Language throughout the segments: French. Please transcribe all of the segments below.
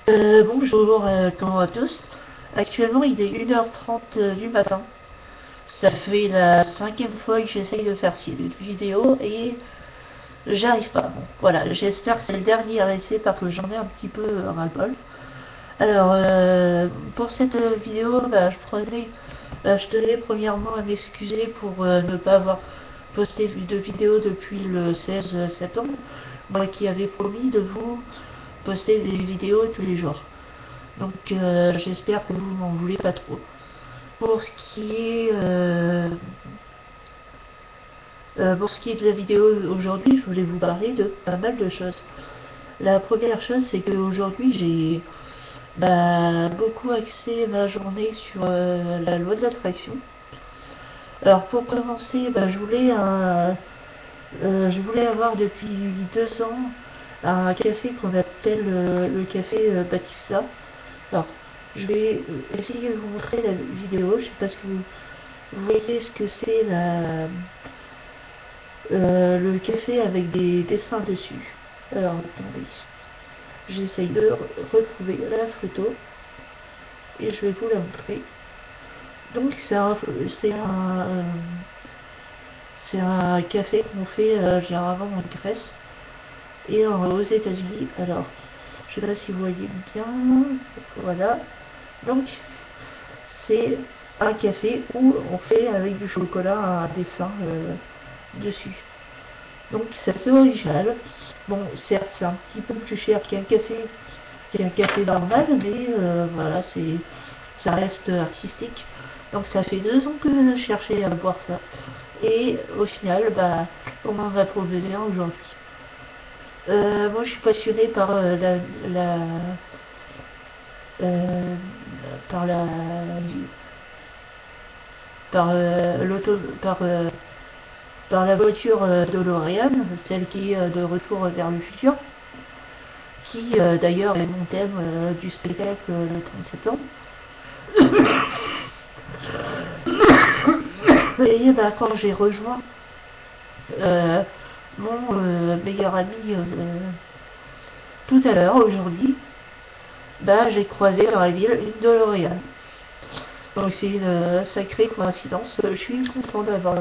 Bonjour, comment à tous. Actuellement, il est 1h30 du matin. Ça fait la cinquième fois que j'essaye de faire cette vidéo et j'arrive pas. Bon, voilà, j'espère que c'est le dernier essai parce que j'en ai un petit peu ras-le-bol. Alors, pour cette vidéo, je tenais premièrement à m'excuser pour ne pas avoir posté de vidéo depuis le 16 septembre. Moi qui avais promis de vous poster des vidéos tous les jours. Donc j'espère que vous m'en voulez pas trop. Pour ce qui est pour ce qui est de la vidéo aujourd'hui, je voulais vous parler de pas mal de choses. La première chose, c'est qu'aujourd'hui j'ai beaucoup axé ma journée sur la loi de l'attraction. Alors pour commencer, je voulais avoir depuis 2 ans un café qu'on appelle le café Batista. Alors, je vais essayer de vous montrer la vidéo. Je sais pas si vous voyez ce que c'est le café avec des dessins dessus. Alors, attendez. J'essaye de retrouver la photo et je vais vous la montrer. Donc, c'est un café qu'on fait généralement en Grèce et aux États-Unis. Alors, je sais pas si vous voyez bien. Voilà. Donc, c'est un café où on fait avec du chocolat un dessin dessus. Donc c'est assez original. Bon, certes, c'est un petit peu plus cher qu'un café normal, mais voilà, ça reste artistique. Donc ça fait 2 ans que je cherchais à boire ça. Et au final, on m'en a proposé un aujourd'hui. Moi, je suis passionné par la euh, par la par l'auto par la voiture DeLorean, celle qui est de retour vers le futur, qui d'ailleurs est mon thème du spectacle le 30 septembre. Et quand j'ai rejoint euh, mon meilleur ami tout à l'heure, aujourd'hui, j'ai croisé dans la ville une DeLorean. Donc c'est une sacrée coïncidence. Je suis content d'avoir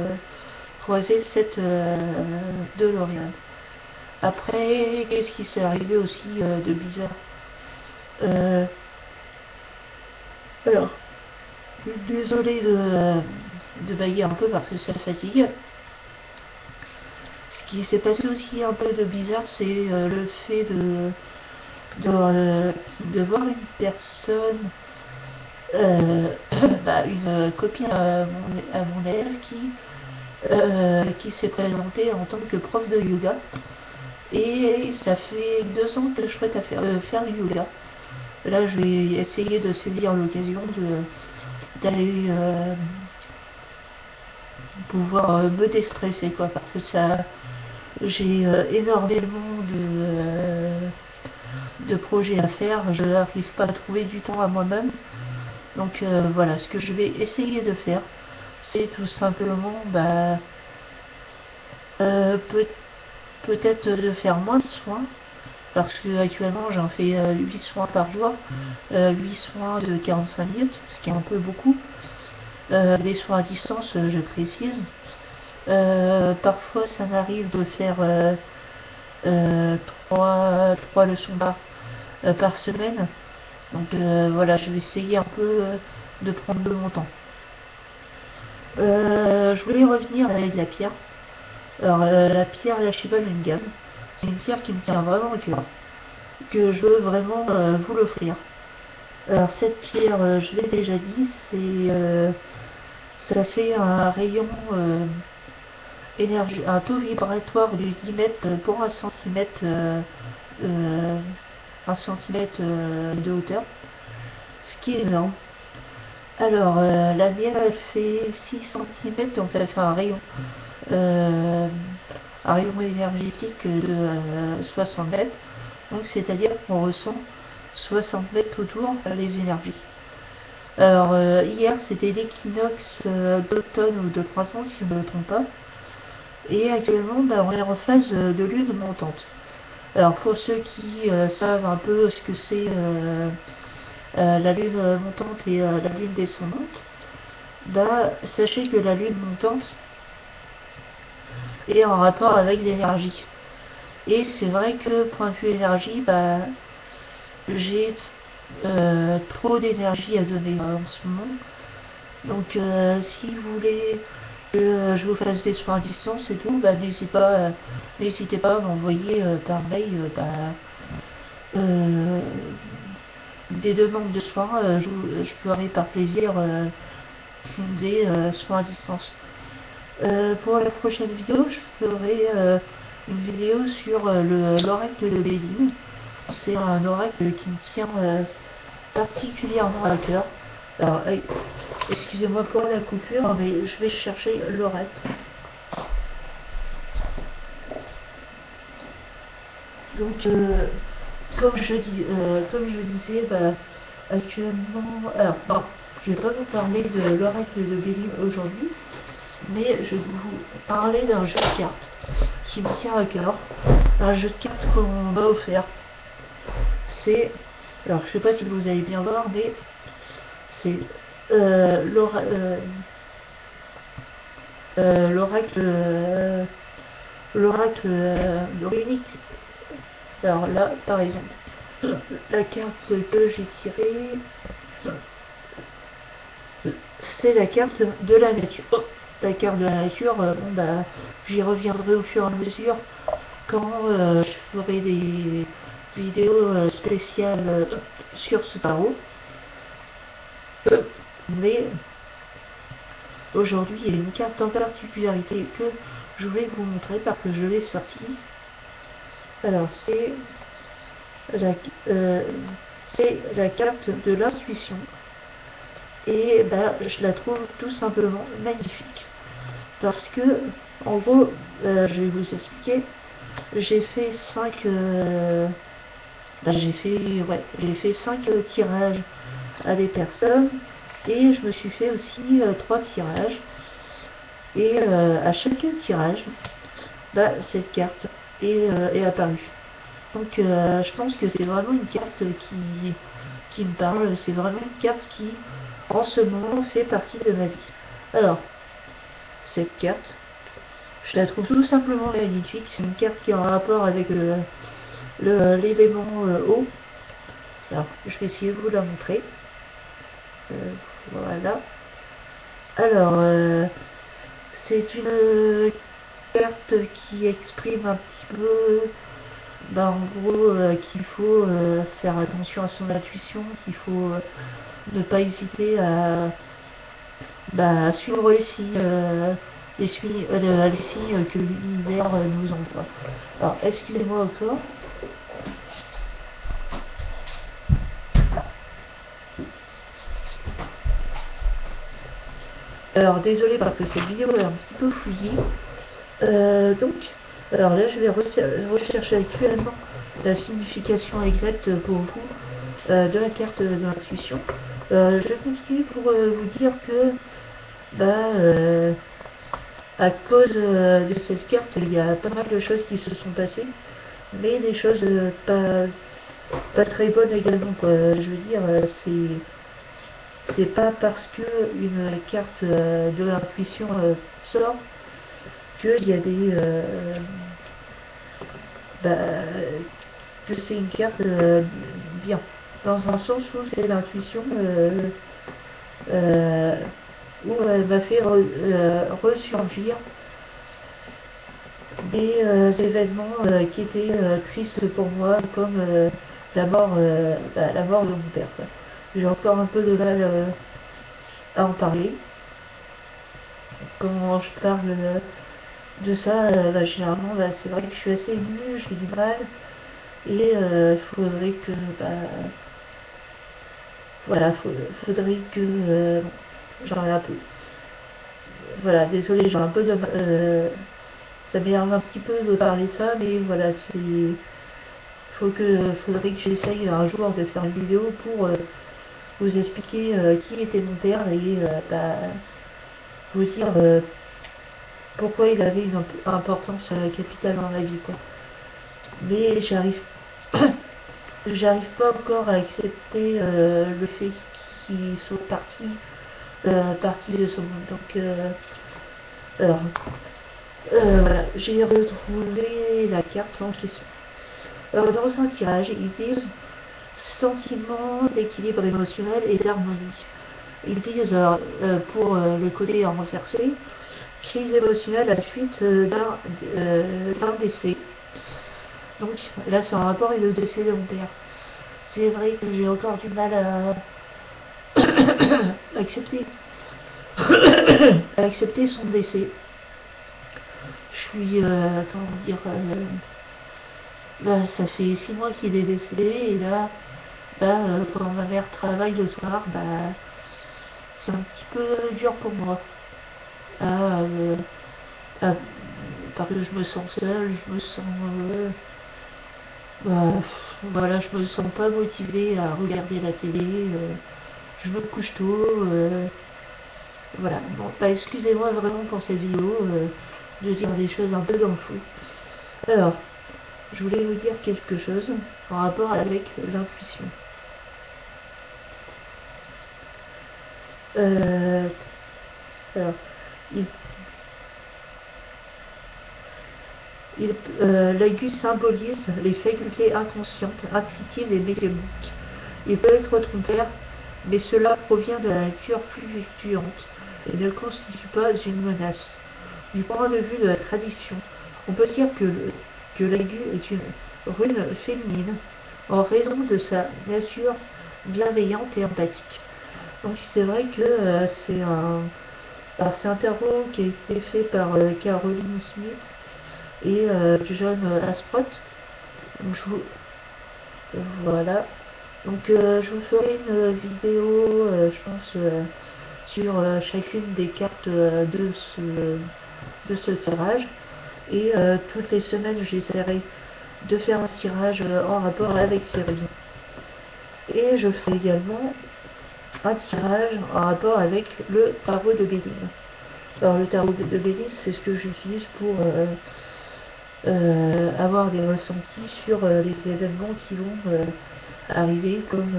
croisé cette DeLorean. Après, qu'est-ce qui s'est arrivé aussi de bizarre? euh, Alors, désolé de bailler un peu parce que ça fatigue. Ce qui s'est passé aussi un peu de bizarre, c'est le fait de voir une personne, euh, une copine à mon élève qui s'est présentée en tant que prof de yoga. Et ça fait 2 ans que je souhaite faire du yoga. Là, je vais essayer de saisir l'occasion d'aller pouvoir me déstresser, quoi, parce que ça, j'ai énormément de projets à faire. Je n'arrive pas à trouver du temps à moi-même. Donc voilà, ce que je vais essayer de faire, c'est tout simplement peut-être de faire moins de soins, parce que actuellement j'en fais 8 soins par jour, 8 soins de 45 minutes, ce qui est un peu beaucoup. Les soins à distance, je précise. Parfois ça m'arrive de faire 3 leçons par semaine. Donc voilà, je vais essayer un peu de prendre de mon temps. Je voulais revenir à de la pierre. Alors la pierre Lachibal gamme, c'est une pierre qui me tient vraiment au cœur, que je veux vraiment vous l'offrir. Alors cette pierre, je l'ai déjà dit, ça fait un rayon énergie, un taux vibratoire de 10 mètres pour 1 cm, euh, 1 cm de hauteur, ce qui est énorme. Alors la mienne elle fait 6 cm, donc ça fait euh, un rayon énergétique de 60 mètres. Donc c'est-à-dire qu'on ressent 60 mètres autour les énergies. Alors hier c'était l'équinoxe d'automne ou de printemps si je ne me trompe pas. Et actuellement on est en phase de lune montante. Alors pour ceux qui savent un peu ce que c'est la lune montante et la lune descendante, bah sachez que la lune montante est en rapport avec l'énergie. Et c'est vrai que point de vue énergie, bah j'ai trop d'énergie à donner en ce moment. Donc si vous voulez que je vous fasse des soins à distance et tout, bah n'hésitez pas à m'envoyer par mail des demandes de soins, je ferai par plaisir des soins à distance. Pour la prochaine vidéo, je ferai une vidéo sur l'oracle de Béline. C'est un oracle qui me tient particulièrement à cœur. Alors, excusez-moi pour la coupure, mais je vais chercher l'oracle. Donc, comme je disais, bah, actuellement, alors, non, je vais pas vous parler de l'oracle de Béline aujourd'hui, mais je vais vous parler d'un jeu de cartes qui me tient à cœur. Un jeu de cartes qu'on m'a offert. C'est, alors je sais pas si vous allez bien voir, mais c'est l'oracle runique. Alors là, par exemple, la carte que j'ai tirée, c'est la carte de la nature. La carte de la nature, bon bah, j'y reviendrai au fur et à mesure quand je ferai des vidéos spéciales sur ce tarot. Mais aujourd'hui, il y a une carte en particularité que je voulais vous montrer parce que je l'ai sortie. Alors, c'est la carte de l'intuition. Et bah, je la trouve tout simplement magnifique. Parce que, en gros, je vais vous expliquer, j'ai fait 5 j'ai fait 5 tirages à des personnes et je me suis fait aussi 3 tirages et à chaque tirage bah, cette carte est apparue. Donc je pense que c'est vraiment une carte qui me parle, c'est vraiment une carte qui en ce moment fait partie de ma vie. Alors cette carte, je la trouve tout simplement magnifique. C'est une carte qui est en rapport avec l'élément eau. Alors, je vais essayer de vous la montrer. Voilà. Alors, c'est une carte qui exprime un petit peu, bah, en gros, qu'il faut faire attention à son intuition, qu'il faut ne pas hésiter à suivre les signes que l'univers nous envoie. Alors, excusez-moi encore. Alors, désolé parce que cette vidéo est un petit peu fouillie. Donc, alors là, je vais rechercher actuellement la signification exacte pour vous de la carte de l'intuition. Je continue pour vous dire que bah, à cause de cette carte, il y a pas mal de choses qui se sont passées, mais des choses pas très bonnes également, quoi. Je veux dire, c'est pas parce que une carte de l'intuition sort qu'il y a des bah, que c'est une carte bien, dans un sens où c'est l'intuition où elle m'a fait ressurgir des événements qui étaient tristes pour moi, comme la mort de mon père. J'ai encore un peu de mal à en parler. Quand je parle de ça, généralement, c'est vrai que je suis assez émue, j'ai du mal, et il faudrait que, voilà, faudrait que j'en ai un peu. Voilà, désolé, j'ai un peu de ça m'énerve un petit peu de parler de ça, mais voilà, faudrait que j'essaye un jour de faire une vidéo pour vous expliquer qui était mon père et vous dire pourquoi il avait une importance capitale dans ma vie, quoi. mais j'arrive pas encore à accepter le fait qu'ils soient partis de ce monde. Donc alors, voilà, j'ai retrouvé la carte en question. Alors, dans un tirage, ils disent sentiment d'équilibre émotionnel et d'harmonie. Ils disent pour le côté en renversé, crise émotionnelle à la suite d'un décès. Donc là, c'est un rapport et le décès de mon père. C'est vrai que j'ai encore du mal à accepter à accepter son décès. Je suis comment dire, là, ça fait 6 mois qu'il est décédé et là, quand ma mère travaille le soir, c'est un petit peu dur pour moi. Ah, parce que je me sens seule, je me sens voilà, je me sens pas motivée à regarder la télé, je me couche tôt, voilà. Bon, excusez-moi vraiment pour cette vidéo, de dire des choses un peu dans le fou. Alors, je voulais vous dire quelque chose en rapport avec l'intuition. Alors, l'aigu symbolise les facultés inconscientes, intuitives et médiumniques. Il peut être trompeur, mais cela provient de la nature fluctuante et ne constitue pas une menace. Du point de vue de la tradition, on peut dire que l'aigu est une rune féminine en raison de sa nature bienveillante et empathique. Donc c'est vrai que c'est un tarot qui a été fait par Caroline Smith et John Asprot. Donc voilà. Donc je vous ferai une vidéo, je pense, sur chacune des cartes de ce tirage. Et toutes les semaines, j'essaierai de faire un tirage en rapport avec ces runes. Et je ferai également un tirage en rapport avec le tarot de Béline. Alors le tarot de Béline, c'est ce que j'utilise pour avoir des ressentis sur les événements qui vont arriver, comme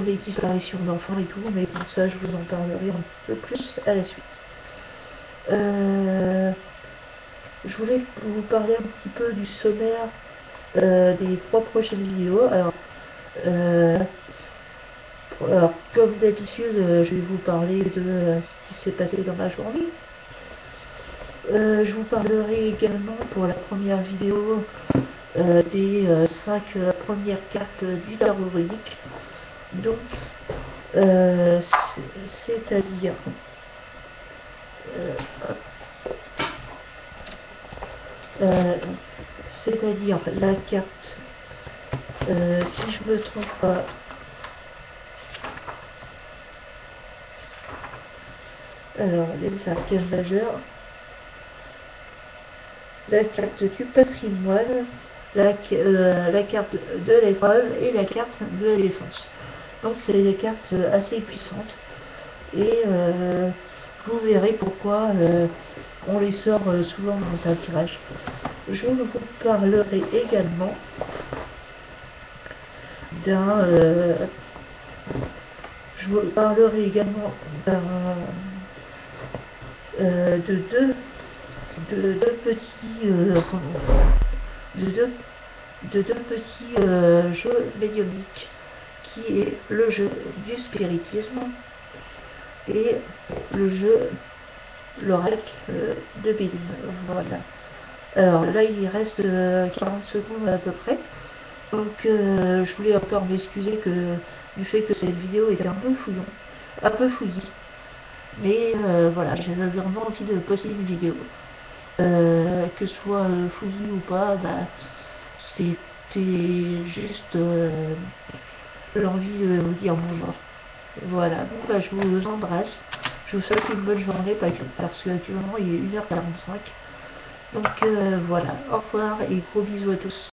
les disparitions d'enfants et tout, mais pour ça je vous en parlerai un peu plus à la suite. Je voulais vous parler un petit peu du sommaire des 3 prochaines vidéos. Alors comme d'habitude, je vais vous parler de ce qui s'est passé dans ma journée. Je vous parlerai également pour la première vidéo des 5 premières cartes du tarot runique. Donc, c'est-à-dire la carte, si je me trompe pas, alors les arcanes majeures, la carte du patrimoine, la carte de l'épreuve et la carte de la défense. Donc c'est des cartes assez puissantes et vous verrez pourquoi on les sort souvent dans un tirage. Je vous parlerai également de deux petits jeux médiumniques, qui est le jeu du spiritisme et le jeu l'oracle de Béline. Voilà. Alors là il reste 40 secondes à peu près, donc je voulais encore m'excuser du fait que cette vidéo était un peu fouillie, mais voilà, j'avais vraiment envie de poster une vidéo, que ce soit fouillis ou pas, c'était juste l'envie de vous dire bonjour. Voilà, bon, je vous embrasse, je vous souhaite une bonne journée parce qu'actuellement il est 1h45. Donc voilà, au revoir et gros bisous à tous.